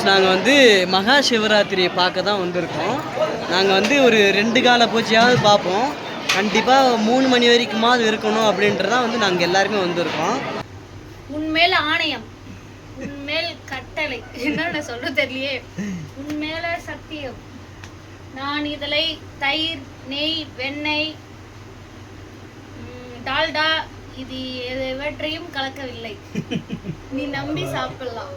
நாங்கள் வந்து மகா சிவராத்திரியை பார்க்க தான் வந்திருக்கோம். நாங்கள் வந்து ஒரு 2 கால பூஜையாவது பார்ப்போம். கண்டிப்பாக 3 மணி வரைக்குமாவது இருக்கணும் அப்படின்றதான் வந்து நாங்கள் எல்லாருமே வந்திருக்கோம். உன்மேல் ஆணையம், உன்மேல் கட்டளை, என்ன சொல்ல தெரியலையே, உன்மேல சத்தியம், நான் இதில் தயிர், நெய், வெண்ணெய், டால்டா இது எவற்றையும் கலக்கவில்லை, நீ நம்பி சாப்பிடலாம்.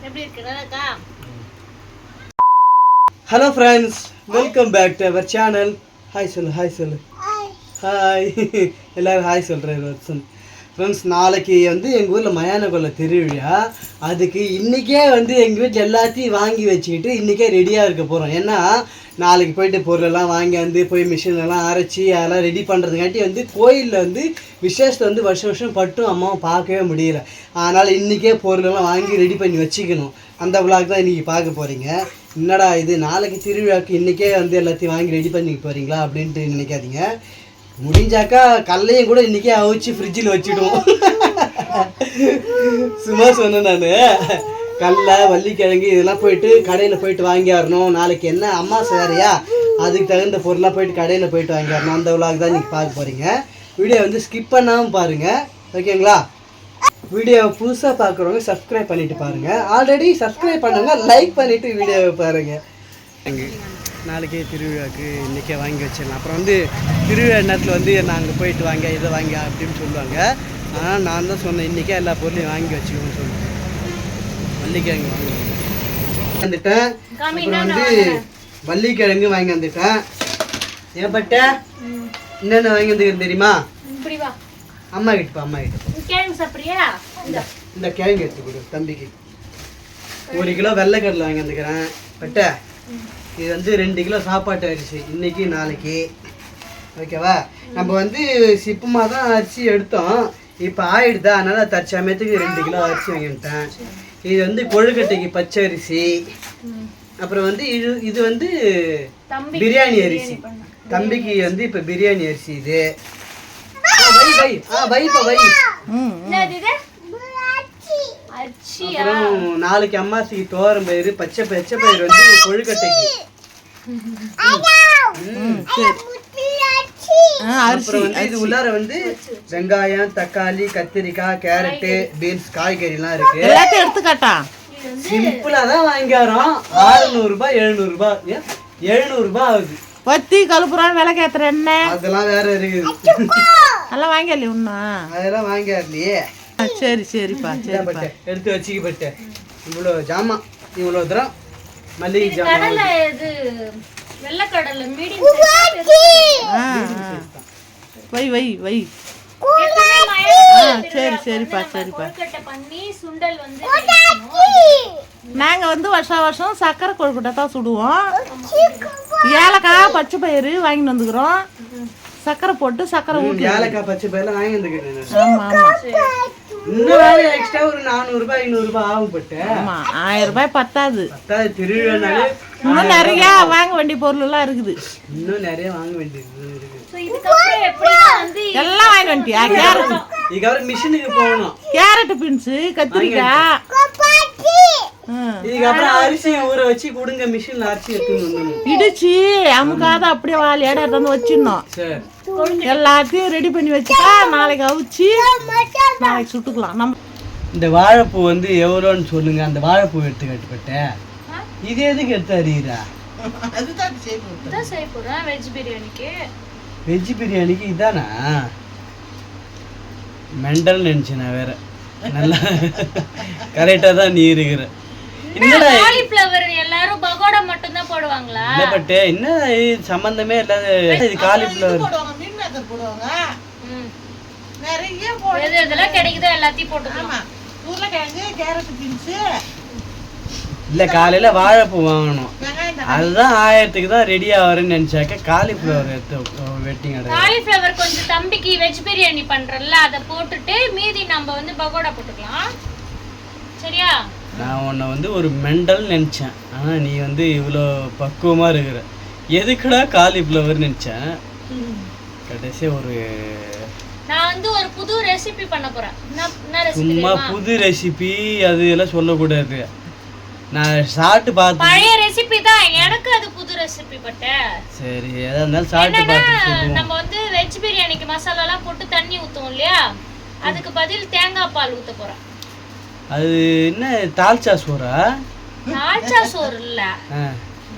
எப்படி இருக்கு நல்லாக்கா? Hello friends, welcome back to our channel. Hi சொல்லு. ஹாய் எல்லோரும் ஹாய் சொல்கிறேன். ஃப்ரெண்ட்ஸ், நாளைக்கு வந்து எங்கள் ஊரில் மயான கொள்ள திருவிழா. அதுக்கு இன்றைக்கே வந்து எங்கள் வீட்டில் எல்லாத்தையும் வாங்கி வச்சுக்கிட்டு இன்றைக்கே ரெடியாக இருக்க போகிறோம். ஏன்னா நாளைக்கு போய்ட்டு பொருளெல்லாம் வாங்கி வந்து போய் மிஷின்லாம் அரைச்சி அதெல்லாம் ரெடி பண்ணுறதுக்காட்டி வந்து கோயிலில் வந்து விசேஷத்தை வந்து வருஷம் பட்டும் அம்மாவை பார்க்கவே முடியல. அதனால் இன்றைக்கே பொருளெல்லாம் வாங்கி ரெடி பண்ணி வச்சுக்கணும். அந்த விழாக்கு தான் இன்றைக்கி பார்க்க போகிறீங்க. என்னடா இது நாளைக்கு திருவிழாவுக்கு இன்றைக்கே வந்து எல்லாத்தையும் வாங்கி ரெடி பண்ணி போகிறீங்களா அப்படின்ட்டு நினைக்காதீங்க. முடிஞ்சாக்கா கல்லையும் கூட இன்றைக்கே அவிச்சு ஃப்ரிட்ஜில் வச்சுடுவோம். சும்மா சொன்னேன் நான். கடலை, வள்ளிக்கிழங்கு இதெல்லாம் போயிட்டு கடையில் போயிட்டு வாங்கி வரணும். நாளைக்கு என்ன அம்மாசை வேறையா, அதுக்கு தகுந்த பொருளாக போயிட்டு கடையில் போயிட்டு வாங்கி வரணும். அந்த விழாக்கு தான் இன்றைக்கி பார்க்க போகிறீங்க. வீடியோ வந்து ஸ்கிப் பண்ணாமல் பாருங்கள், ஓகேங்களா? வீடியோவை புதுசாக பார்க்குறவங்க சப்ஸ்கிரைப் பண்ணிவிட்டு பாருங்கள். ஆல்ரெடி சப்ஸ்கிரைப் பண்ணவங்க லைக் பண்ணிவிட்டு வீடியோவை பாருங்கள். நாளைக்கே திருவிழாவுக்கு இன்றைக்கே வாங்கி வச்சிடலாம். அப்புறம் வந்து திருவிழா நேரத்தில் வந்து நாங்கள் போயிட்டு வாங்க இதை வாங்க அப்படின்னு சொல்லுவாங்க. ஆனால் நான் தான் சொன்னேன் இன்றைக்கே எல்லா பொருளையும் வாங்கி வச்சுக்கணும்னு சொல்லுவேன். வள்ளிக்கிழங்கு வாங்கி வந்துட்டேன். அப்புறம் வந்து வள்ளிக்கிழங்கு வாங்கி வந்துட்டேன். ஏற்பட்ட என்னென்ன வாங்கி வந்துக்கிறேன் தெரியுமா? அம்மா கிட்டப்பா, இந்த கிழங்கு எடுத்து கொடு தம்பிக்கு. 1 கிலோ வெள்ளைக்கடலை வாங்கி வந்துக்கிறேன். பட்ட இது வந்து 2 கிலோ சாப்பாட்டு அரிசி, இன்னைக்கு நாளைக்கு, ஓகேவா? நம்ம வந்து சிப்பமாக தான் அரிசி எடுத்தோம், இப்போ ஆயிடுதா, அதனால் தற்சமயத்துக்கு 2 கிலோ அரிசி வாங்கிட்டேன். இது வந்து கொழுக்கட்டைக்கு பச்சை அரிசி. அப்புறம் வந்து இது வந்து பிரியாணி அரிசி, தம்பிக்கு வந்து இப்போ பிரியாணி அரிசி. இது அப்புறம் நாளைக்கு அம்மாசிக்கு தோரம் பயிறு, பச்சை பயிறு வந்து கொழுக்கட்டைக்கு. அப்புறம் வந்து இது உள்ளார வந்து வெங்காயம், தக்காளி, கத்திரிக்காய், கேரட்டு, பீன்ஸ், காய்கறிலாம் இருக்கு. எல்லாத்தையும் எடுத்துக்காட்டா சிம்பிளா தான் வாங்கி வரோம். 600 ரூபாய் 700 ரூபாய் 700 ரூபாய் ஆகுது. பத்தி கழுப்புறான் விலை கேத்துற என்ன அதெல்லாம் வேற இருக்குது. அதெல்லாம் வாங்கலையே ஒண்ணா, அதெல்லாம் வாங்கலையே. சரிப்பா எடுத்து வச்சுக்கப்பட்ட இவ்வளோ ஜாமான், இவ்வளோ தூரம் மல்லிகை ஜாமான். வை. சரிப்பா. நாங்க வந்து வருஷம் சக்கரை கொழுக்கட்டை தான் சுடுவோம். ஏலக்காய், பச்சை பயிறு வாங்கிட்டு வந்துக்கிறோம். சக்கரை போட்டு சக்கரை ஊற்றி ஏலக்காய், பச்சை பயிரெல்லாம் வாங்கி வந்துக்கிறேன். ஆமா இன்னும் எக்ஸ்ட்ரா ஒரு 400 ரூபாய் 500 ரூபாய் ஆகும். பட்டு 1000 ரூபாய் பத்தாது. திருவிழானாலே இன்னும் நிறைய வாங்க வேண்டிய பொருள் எல்லாம் இருக்குது. இன்னும் நிறைய வாங்க வேண்டியது இருக்கு. எல்லாம் வாங்க வேண்டியா? கேரட், இதுக்கப்புறம் மிஷினுக்கு போகணும். கேரட், பீன்ஸ், கத்திரிக்காய், இதுக்கப்புறம் அரிசி ஊற வச்சு கொடுங்க. மிஷின்ல அரிசி எடுத்துன்னு இடிச்சு அமுக்காத அப்படியே வாலியாட எடுத்து வச்சிடணும். எல்லாத்தையும் ரெடி பண்ணி வச்சுட்டா நாளைக்கு அவிச்சு நாளைக்கு சுட்டுக்கலாம். நம்ம இந்த வாழைப்பூ வந்து எவ்வளோன்னு சொல்லுங்க. அந்த வாழைப்பூ எடுத்து கட்டுப்பட்ட இது எதுக்கு எடுத்து அறியுறா? வெஜ் பிரியாணிக்கு இதானா? மெண்டல் நினைச்சேன் நான் வேற. நல்லா கரெக்டா தான் நீ இருக்கிற. என்னடா காலிஃப்ளவர் எல்லாரும் பகோடா மட்டும் தான் போடுவாங்களா? இல்ல பட்டே, என்ன சம்பந்தமே இல்லாத இது காலிஃப்ளவர் போடுவாங்க, மீன் மேக்கர் போடுவாங்க. நிறைய போடுறது இதெல்லாம் கிடைக்குதோ எல்லாத்தையும் போட்டுக்கலாம். உருளைக்கிழங்கு, கேரட், பீன்ஸ். இல்ல காலையில வாழைப்பூ வாங்கணும், அதுதான் 1000க்கு தான் ரெடி ஆவறேன்னு நினைச்சாக்க காலிஃப்ளவர் எடுத்து வெட்டிங். காலிஃப்ளவர் கொஞ்சம் தம்பிக்கு வெஜ் பிரியாணி பண்றல்ல, அதை போட்டுட்டு மீதி நம்ம வந்து பகோடா போட்டுக்கலாம். சரியா? நான் உன்னை வந்து ஒரு மெண்டல் நினச்சேன், ஆனால் நீ வந்து இவ்வளோ பக்குவமாக இருக்கிற. எதுக்குடா காலிஃப்ளவர் நினச்சேன். கடைசி ஒரு நான் வந்து ஒரு புது ரெசிபி பண்ண போறேன். என்ன ரெசிபி? சும்மா புது ரெசிபி அது எல்லாம் சொல்லக்கூடாது. நான் சாப்பிட்டு பார்த்து பழைய ரெசிபி தான், எனக்கு அது புது ரெசிபி பட்ட. சரி எதா இருந்தாலும் சாப்பிட்டு பார்த்து நம்ம வந்து வெஜ் பிரியாணிக்கு மசாலா எல்லாம் போட்டு தண்ணி ஊத்துவோம் இல்லையா, அதுக்கு பதில் தேங்காய் பால் ஊத்த போறேன். அது என்ன தால்ச்சா சோறா? தால்ச்சா சோறு இல்ல,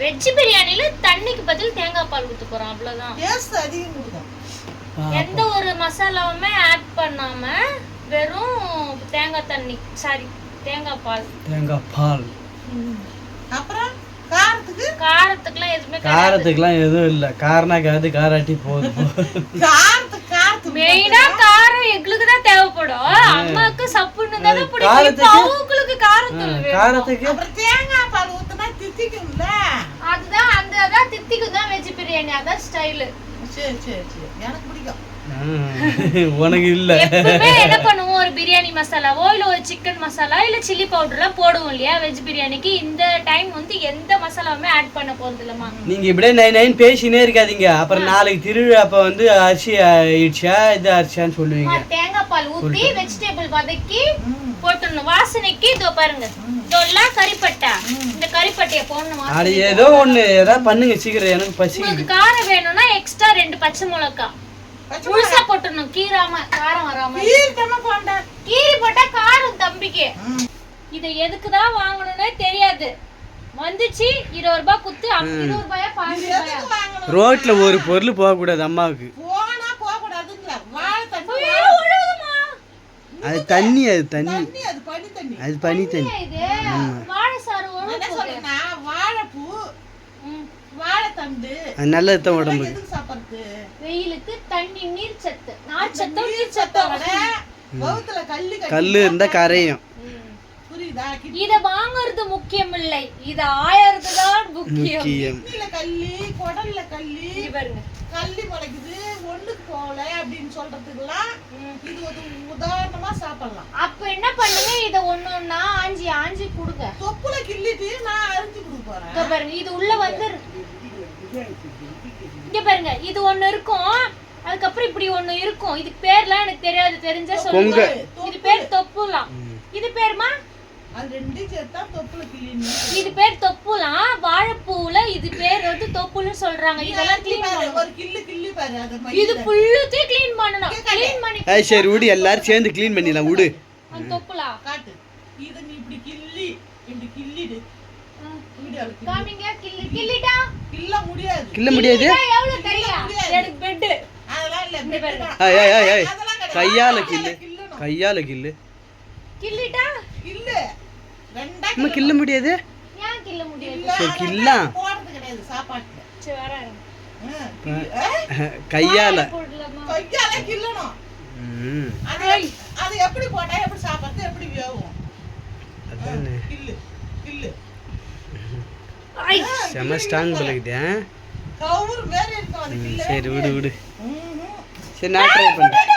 வெஜ் பிரியாணில தண்ணிக்கு பதில் தேங்காய் பால் ஊத்த போறோம், அவ்வளவுதான். எந்த ஒரு மசாலாவுமே ஆட் பண்ணாம வெறும் தேங்காய் தண்ணி, சாரி தேங்காய் பால். தேங்காய் பால். அப்புறம் காரத்துக்குலாம் எதுவுமே காரத்துக்குலாம் எதுவும் இல்ல, காரணக்காது காராட்டி போதும். மெயினா காரம் எங்களுக்கு தான் தேவைப்படும், அம்மாக்கு சப்புன்னு தானே பிடிக்கும், அவங்களுக்கு காரத்துக்கு தேங்காய் பால் ஊத்துனா தித்திக்கும்ல, அதுதான் அதான் தித்திக்கும் தான் வெஜ் பிரியாணி, அதான் ஸ்டைல். சரி சரி சரி, எனக்கு பிடிக்கும். உனக்கு இல்ல. எப்பவுமே என்ன பண்ணுவோம், ஒரு பிரியாணி மசாலாவோ இல்ல ஒரு சிக்கன் மசாலா இல்ல சில்லி பவுடர்லாம் போடுவோம் இல்லையா வெஜ் பிரியாணிக்கு. இந்த டைம் வந்து எந்த மசாலாவுமே ஆட் பண்ண போறது இல்லம்மா. நீங்க இப்படியே நைன் பேசினே இருக்காதீங்க, அப்புறம் நாளைக்கு திருவிழா அப்ப வந்து அரிசி ஆயிடுச்சா இது அரிசியான்னு சொல்லுவீங்க. தேங்காய் பால் ஊத்தி வெஜிடபிள் வதக்கி போட்டுடணும். வாசனைக்கு இதோ பாருங்க, இதெல்லாம் கறிப்பட்டை, இந்த கறிப்பட்டையை போடணும். அது ஏதோ ஒண்ணு ஏதாவது பண்ணுங்க சீக்கிரம், எனக்கு பசிக்குது. காரம் வேணும்னா எக்ஸ்ட்ரா 2 பச்சை மிளகாய் முழுசா போட்டுடணும், கீராம காரம் வராம. கீரி போட்டா காரம் தம்பிக்கு. இதை எதுக்குதான் வாங்கணும்னே தெரியாது, வந்துச்சு 20 ரூபாய் குத்து, 20 ரூபாயா 15 ரூபாயா. ரோட்ல ஒரு பொருள் போக கூடாது அம்மாவுக்கு. அது தண்ணி, அது தண்ணி, அது பனி தண்ணி. வாழைப்பூ வாழைத்தண்டு நல்லது உடம்புக்கு. வெயிலுக்கு தண்ணி, நீர் சத்து, நார் சத்தும் நீர் சத்தும். கல்லு இருந்தா கரையும். இத வாங்குறது முக்கியம் இல்லை, இத ஆயறதுதான் முக்கியம். கல்லி குடல்ல கல்லி பாருங்க, கல்லி முளைக்குது ஒண்ணுக்கு போல அப்படின்னு சொல்றதுக்குலாம் இது ஒரு உதாரணமா சாப்பிடலாம். அப்ப என்ன பண்ணுங்க, இத ஒண்ணொண்ணா ஆஞ்சி ஆஞ்சி கொடுங்க. தொப்புல கிள்ளிட்டு நான் அரிஞ்சு கொடுக்க போறேன். பாருங்க இது உள்ள வந்து இங்க பாருங்க, இது ஒண்ணு இருக்கும், அதுக்கப்புறம் இப்படி ஒண்ணு இருக்கும். இதுக்கு பேர்லாம் எனக்கு தெரியாது, தெரிஞ்சா சொல்லுங்க. இது பேர் தொப்புலாம். இது பேருமா? அது ரெண்டு சேர்த்தா தொப்புல கிள்ளி. இது பேர் தொப்புலாம். வாழைப்பூல இது பேர் வந்து தொப்புன்னு சொல்றாங்க. இதெல்லாம் க்ளீன் பண்ணணும், ஒரு கிள்ளு கிள்ளி பாரு. அத இது ஃபுல்லுதே க்ளீன் பண்ணனும். க்ளீன் பண்ணி சரி விடு, எல்லாரும் சேர்ந்து க்ளீன் பண்ணிடலாம் விடு. அந்த தொப்புலா காட்டு. இத நீ இப்படி கிள்ளி இப்படி கிள்ளிடு. காமிங்க, கிள்ளிட்டா கிள்ள முடியாது. கிள்ள முடியாது எவ்வளவு தெரியும் எனக்கு பெட். அதெல்லாம் இல்ல, ஏய் ஏய் கையால கிள்ளு, கையால கிள்ளு. கிள்ளிட்டா கிள்ள ரெண்டா நம்ம கிள்ள முடியாது. ஏன் கிள்ள முடியாது? சரி கிள்ளலாம் போறது கிடையாது சாப்பாட்டுல. சரி வரேன். கையால கிள்ளணும். அது எப்படி போட்டா எப்படி சாப்பிடுறது, எப்படி வேவும்? அதானே கிள்ளு கிள்ளு. செம ஸ்ட்ராங் பலகுதே. கவுர் வேற இருக்கு அது கிள்ள. சரி விடு விடு. சரி நான் ட்ரை பண்றேன்.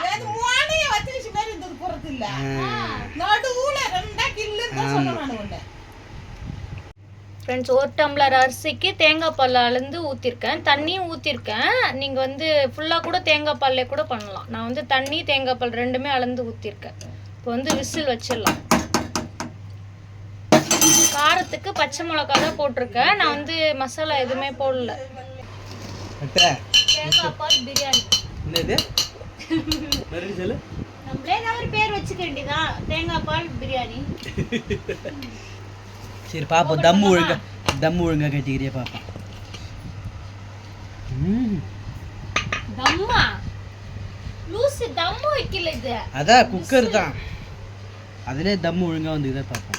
அது மோனைய வச்சிருச்சு மாதிரி இந்த போறது இல்ல. நடுவுல ரெண்டா கிள்ளுன்னு சொல்றானே ஒண்ணே. ஃப்ரெண்ட்ஸ், 1 டம்ளர் அரிசிக்கு தேங்காய் பால் அளந்து ஊற்றிருக்கேன், தண்ணியும் ஊற்றிருக்கேன். நீங்கள் வந்து ஃபுல்லாக கூட தேங்காய் பால்லே கூட பண்ணலாம். நான் வந்து தண்ணி தேங்காய் பால் ரெண்டுமே அளந்து ஊற்றிருக்கேன். இப்போ வந்து விசில் வச்சிடலாம். காரத்துக்கு பச்சை மிளகா தான் போட்டிருக்கேன், நான் வந்து மசாலா எதுவுமே போடல. தேங்காய் பால் பிரியாணி. என்னது மறுபடியும் சொல்லு. நம்மளே ஒரு பேர் வச்சுக்க வேண்டியதான், தேங்காய் பால் பிரியாணி. சரி பாப்போம், தம்மு ஒழுங்கா கட்டிக்கிறியா பாப்பா. தம்மா லூசு, தம்மு வைக்கல இது. அதான் குக்கர் தான், அதிலே தம்மு ஒழுங்கா வந்து இதை பார்ப்போம்.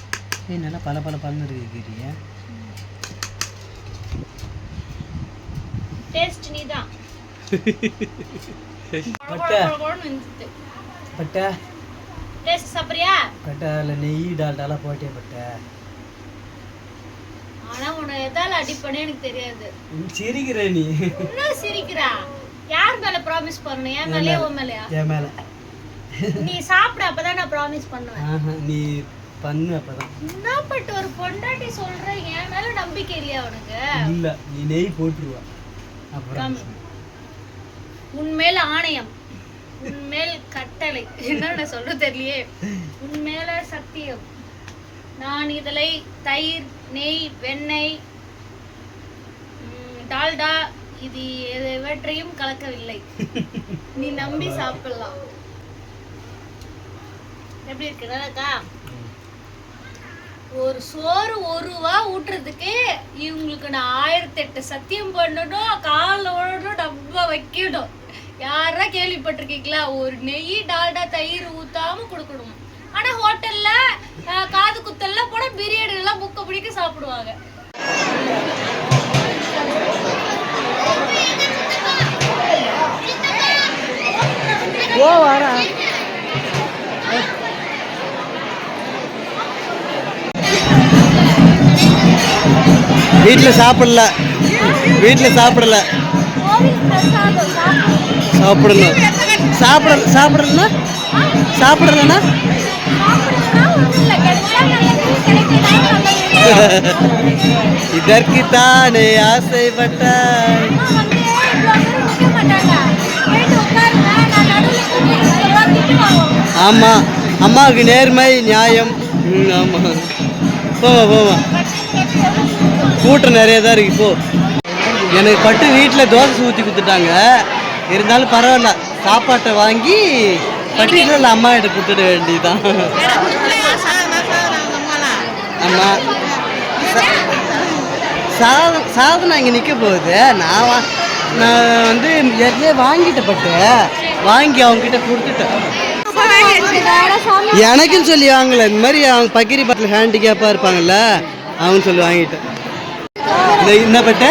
ஏய் நல்லா பல பலன்னு இருக்குறியா? டேஸ்ட் நீதான். பட்டை டேஸ்ட் சாப்பிடுறியா? பட்டைல நெய் டால்டாலாம் போட்டே பட்டை. ஆனா உன்னை எதால அடிப்பனே எனக்கு தெரியாது. சிரிக்கிற நீ. என்ன சிரிக்கிறா? யார் மேல ப்ராமிஸ் பண்ணணும்? என் மேலயா உன் மேலயா? என் மேல. நீ சாப்பிட அப்பதான் நான் ப்ராமிஸ் பண்ணுவேன். நீ பண்ணு அப்பதான். என்ன பட்டு ஒரு பொண்டாட்டி சொல்ற, என் மேல நம்பிக்கை இல்லையா உனக்கு? இல்ல, நீ நெய் போட்டுருவா. அப்புறம் உன் மேல ஆணையம், உன்மேல் கட்டளை என்ன சொல்ல தெரியலையே. உன்மேல சத்தியம் நான் இதழை தயிர் நெய் வெண்ணெய் டால்டா இது எவற்றையும் கலக்கவில்லை. நீ நம்பி சாப்பிடலாம். எப்படி இருக்கு நல்லாக்கா? ஒரு சோறு 1 ரூபா ஊட்டுறதுக்கு இவங்களுக்கு நான் 1008 சத்தியம் பண்ணணும். காலில் ஓடணும், டப்பா வைக்கணும். யாரா கேள்விப்பட்டிருக்கீங்களா? ஒரு நெய் டால்டா தயிர் ஊத்தாம கொடுக்கணும். ஆனா ஹோட்டல்ல காது குத்தெல்லாம் போட பிரியாணி எல்லாம் புக்க பிடிக்க சாப்பிடுவாங்க. வீட்டில் சாப்பிடல, வீட்டில் சாப்பிடல, சாப்பிடணும். சாப்பிடலன்னா சாப்பிடலன்னா இதற்குத்தானே ஆசைப்பட்டாய். ஆமா, அம்மாவுக்கு நேர்மை நியாயம். ஆமா, போமா போமா, கூட்டம் நிறைய தான் இருக்கு. இப்போ எனக்கு பட்டு வீட்டில் தோசை ஊற்றி கொடுத்துட்டாங்க. இருந்தாலும் பரவாயில்ல, சாப்பாட்டை வாங்கி பட்டியலில் அம்மா கிட்ட கொடுத்துட வேண்டியதுதான். ஆமாம், சாதம் இங்கே நிற்க போகுது. நான் வந்து ஏற்கனவே வாங்கிட்ட பட்டு வாங்கி அவங்ககிட்ட கொடுத்துட்டேன். எனக்குன்னு சொல்லி வாங்கல, இந்த மாதிரி அவங்க பக்கிரி பாட்டில் ஹேண்டிகேப்பாக இருப்பாங்கல்ல, அவங்க சொல்லி வாங்கிட்டேன். என்ன பட்டு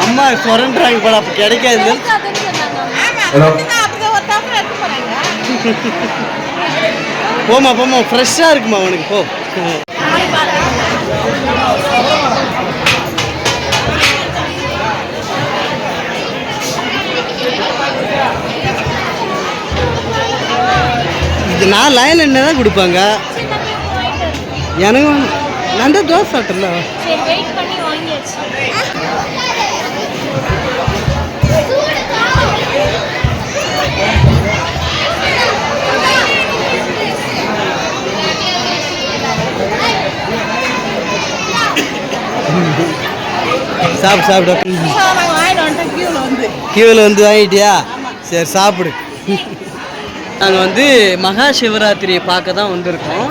அம்மா சுரண்டுறாங்க போல, அப்போ கிடைக்காது. போமா போமா, ஃப்ரெஷ்ஷாக இருக்குமா உனக்கு? போ. இது நான் லைனில் என்ன தான் கொடுப்பாங்க எனக்கு. நான் தான் தோசை சாப்பிட்டல. சாப்பிடு. கியூவில் வந்து வாங்கிட்டியா? சரி சாப்பிடு. நாங்கள் வந்து மகா சிவராத்திரியை பார்க்க தான் வந்திருக்கோம்.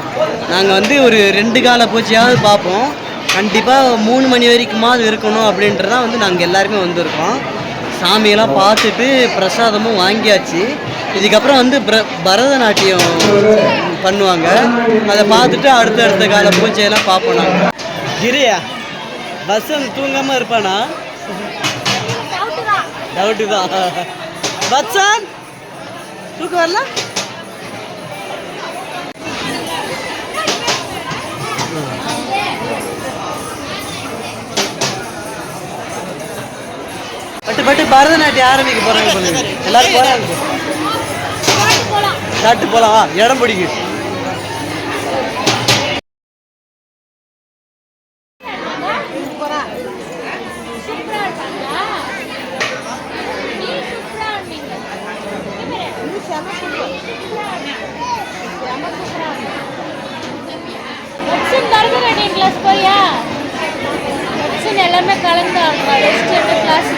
நாங்கள் வந்து ஒரு 2 கால பூஜையாவது பார்ப்போம். கண்டிப்பாக 3 மணி வரைக்குமாவது இருக்கணும் அப்படின்றதான் வந்து நாங்கள் எல்லாருமே வந்திருக்கோம். சாமியெல்லாம் பார்த்துட்டு பிரசாதமும் வாங்கியாச்சு. இதுக்கப்புறம் வந்து பரதநாட்டியம் பண்ணுவாங்க. அதை பார்த்துட்டு அடுத்த கால பூஜையெல்லாம் பார்ப்போம். நாங்கள் கிரியா பஸ்ஸன் தூங்காமல் இருப்பானா? டவுட்டு தான். பஸ்ஸன் தூக்கம் வரல? பட்டு பரதநாட்டியம் ஆரம்பிக்க போறாங்க. எல்லாரும் போறாங்க. சாப்பிட்டு போலாம், இடம் பிடிக்கும். பரதநாட்டியம் கிளாஸ் போறியா? எல்லாமே கலந்து கிளாஸ்